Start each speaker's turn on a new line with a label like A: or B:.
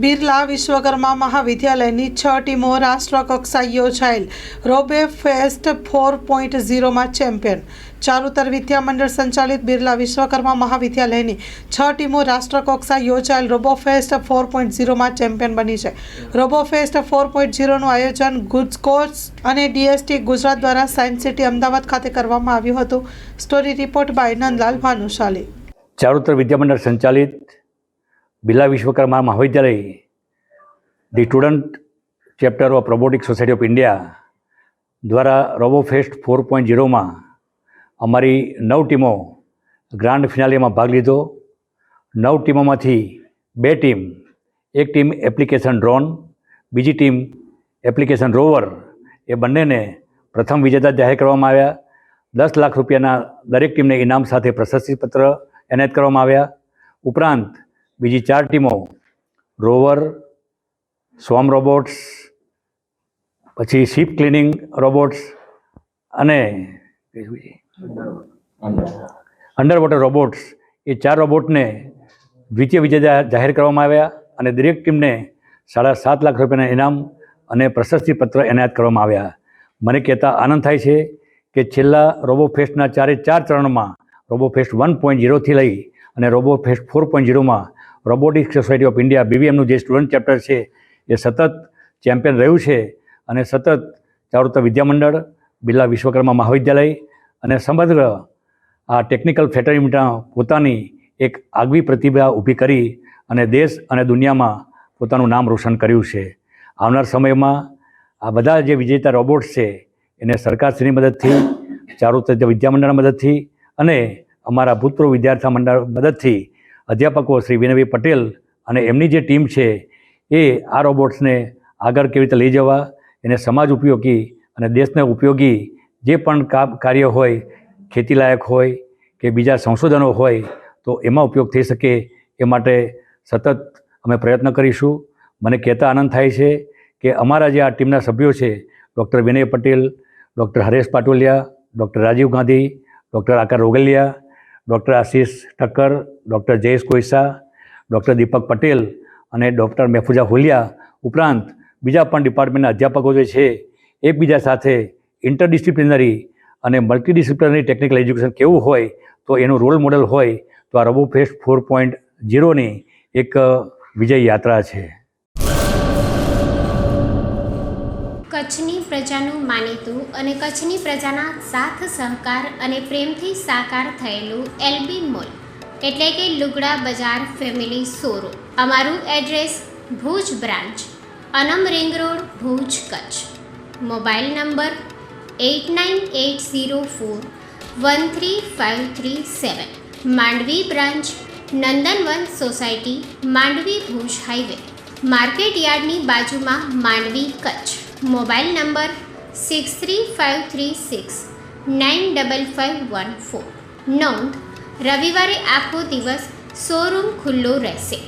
A: બિરલા વિશ્વકર્મા મહાવિદ્યાલયની 6 ટીમો રાષ્ટ્રકક્ષાએ યોજાયેલ રોબે fest 4.0માં champion. Charutar Vidyamandal સંચાલિત બિરલા વિશ્વકર્મા મહાવિદ્યાલયની 6 ટીમો રાષ્ટ્રકક્ષાએ યોજાયેલ રોબોફેસ્ટ 4.0માં ચેમ્પિયન બની છે. રોબોફેસ્ટ 4.0નું આયોજન ગુજકોસ્ટ અને ડીએસટી ગુજરાત દ્વારા સાયન્સ સિટી અમદાવાદ ખાતે કરવામાં આવ્યું હતું. Story report by Nandlal Bhanushali.
B: Charutar Vidyamandal સંચાલિત Birla Vishwakarma Mahavidyalaya the student chapter of robotic society of India દ્વારા રોબોફેસ્ટ 4.0માં અમારી 9 ટીમો ગ્રાન્ડ ફિનાલેમાં ભાગ લીધો. 9 ટીમોમાંથી 2 ટીમ, એક ટીમ એપ્લિકેશન ડ્રોન, બીજી ટીમ એપ્લિકેશન રોવર, એ બંનેને પ્રથમ વિજેતા જાહેર કરવામાં આવ્યા. 10 લાખ રૂપિયાના દરેક ટીમને ઇનામ સાથે પ્રશસ્તિપત્ર એનાયત કરવામાં આવ્યા. ઉપરાંત બીજી 4 ટીમો રોવર, સ્વર્મ રોબોટ્સ, પછી શિપ ક્લિનિંગ રોબોટ્સ અને અંડર વોટર રોબોટ્સ, એ 4 રોબોટને દ્વિતીય વિજેતા જાહેર કરવામાં આવ્યા અને દરેક ટીમને 7.5 લાખ રૂપિયાના ઇનામ અને પ્રશસ્તિપત્ર એનાયત કરવામાં આવ્યા. મને કહેતા આનંદ થાય છે કે છેલ્લા રોબોફેસ્ટના 4 ચરણમાં રોબોફેસ્ટ 1.0થી લઈ અને રોબોફેસ્ટ 4.0માં રોબોટિક સોસાયટી ઓફ ઇન્ડિયા BVMનું જે સ્ટુડન્ટ ચેપ્ટર છે એ સતત ચેમ્પિયન રહ્યું છે અને સતત ચારુતર વિદ્યામંડળ, બિરલા વિશ્વકર્મા મહાવિદ્યાલય અને સમગ્ર આ ટેકનિકલ ફેટર્નિટીમાં પોતાની એક આગવી પ્રતિભા ઊભી કરી અને દેશ અને દુનિયામાં પોતાનું નામ રોશન કર્યું છે. આવનાર સમયમાં આ બધા જે વિજેતા રોબોટ્સ છે એને સરકારશ્રીની મદદથી, ચારુતર વિદ્યામંડળના મદદથી અને અમારા ભૂતપૂર્વ વિદ્યાર્થી મંડળ મદદથી અધ્યાપકો શ્રી વિનયભાઈ પટેલ અને એમની જે ટીમ છે એ આ રોબોટ્સને આગળ કેવી રીતે લઈ જવા, એને સમાજ ઉપયોગી અને દેશને ઉપયોગી જે પણ કાર્ય હોય, ખેતીલાયક હોય કે બીજા સંશોધનો હોય તો એમાં ઉપયોગ થઈ શકે એ માટે સતત અમે પ્રયત્ન કરીશું. મને કહેતા આનંદ થાય છે કે અમારા જે આ ટીમના સભ્યો છે, doctor Vinay Patel, doctor Haresh Patoliya, doctor Rajiv Gandhi, doctor Akar Rogaliya, doctor Ashish Thakkar, doctor Jayesh Koisa, doctor Deepak Patel અને ડૉક્ટર મહેફૂજા હુલિયા ઉપરાંત બીજા પણ ડિપાર્ટમેન્ટના અધ્યાપકો જે છે એકબીજા સાથે ઇન્ટરડિસિપ્લિનરી અને મલ્ટીડિસિપ્લિનરી ટેકનિકલ એજ્યુકેશન કેવું હોય તો એનું રોલ મોડલ હોય તો આ રોબોફેસ્ટ 4.0ની એક વિજય યાત્રા છે.
C: કચ્છની પ્રજાનું માનીતું અને કચ્છની પ્રજાના સાથ સહકાર અને પ્રેમથી સાકાર થયેલું LB મોલ એટલે કે લુગડા બજાર ફેમિલી શોરૂમ. અમારું address Bhuj branch, Anam ring road, Bhuj, Kutch. Mobile number 8980413537. Mandvi branch, Nandanvan society, Mandvi, Bhuj highway, market યાર્ડની બાજુમાં, માંડવી, કચ્છ. Mobile number 6353695514. નોંધ: રવિવારે આખો દિવસ શોરૂમ ખુલ્લો રહેશે.